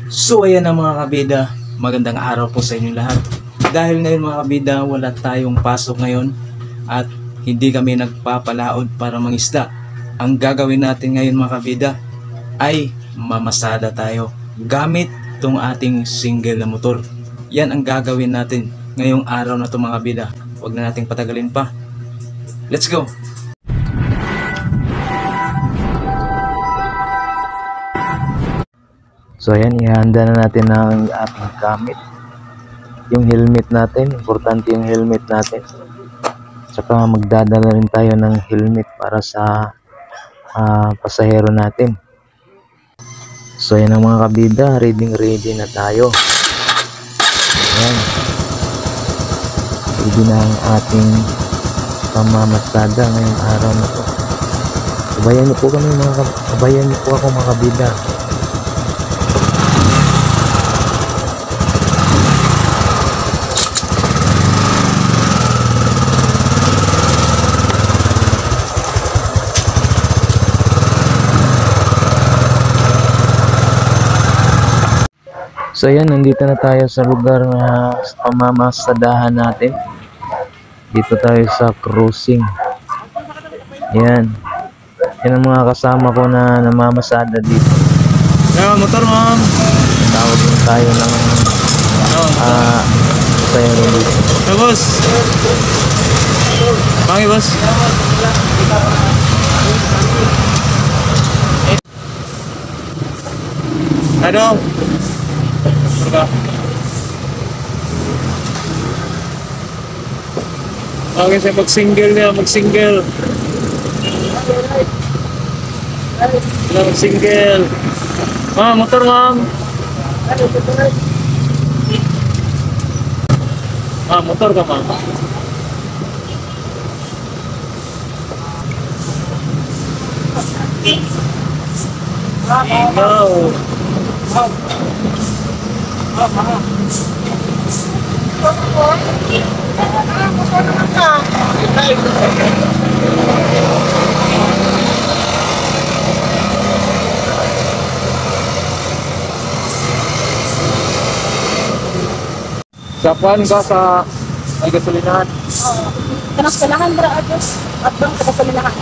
So ayan na mga kabida, magandang araw po sa inyo lahat. Dahil ngayon mga kabida, wala tayong pasok ngayon at hindi kami nagpapalaod para mangisda. Ang gagawin natin ngayon mga kabida ay mamasada tayo gamit itong ating single na motor. Yan ang gagawin natin ngayong araw na ito mga kabida. Huwag na nating patagalin pa. Let's go! So ayan, ihanda na natin ang ating gamit. Yung helmet natin, importante yung helmet natin. Saka magdadala rin tayo ng helmet para sa pasahero natin. So ayan ang mga kabida, ready na tayo. Ayan. Ready na ang ating pamamasada ngayong araw na to. Sabayan niyo po kami sabayan niyo po ako mga kabida. So ayan, nandito na tayo sa lugar na pamamasadahan natin. Dito tayo sa cruising. Ayan. Yan ang mga kasama ko na namamasada dito. Motor mo! Tawag lang tayo ng pasahero dito. Hey boss! Pangi boss! Ano? Okay, saya mag-single niya, mag-single. Mag-single. Motor ma'am. Motor ka ma'am. No. Sapuan ka sa may gasolinahan. Kanaskalahan bra ato at bang kanaskalahan.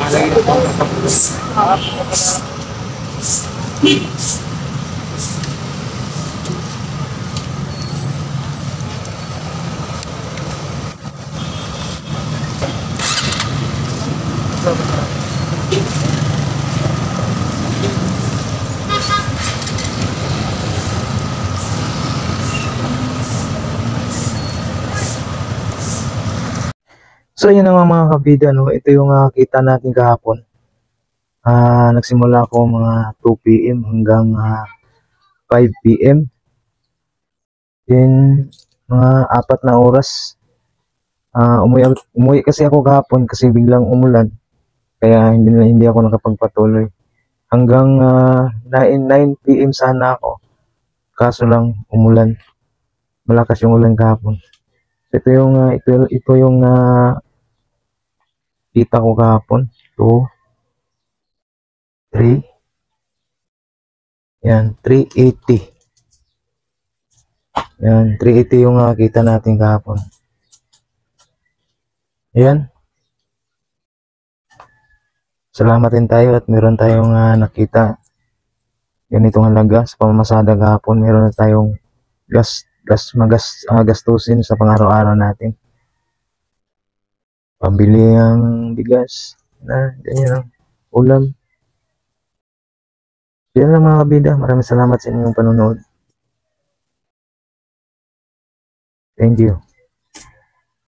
So yun naman mga kabida, no? Ito yung kita natin kahapon. Nagsimula ako mga 2 PM hanggang 5 PM. Then mga 4 na oras. Umuwi kasi ako kahapon kasi biglang umulan. Kaya hindi ako nakapagpatuloy. Hanggang 9 PM sana ako. Kaso lang umulan. Malakas yung ulan kahapon. So, ito yung kita ko kahapon. 2, 3. Yan, 380. Yan, 380 yung kita natin kahapon. Ayan. Salamat din tayo at meron tayong nakita ganitong halaga sa pamamasada kahapon. Meron na tayong gastusin sa pang-araw-araw natin. Pambili ang bigas na ganyan lang, ulam. Yan lang mga kabida. Maraming salamat sa inyong panonood. Thank you.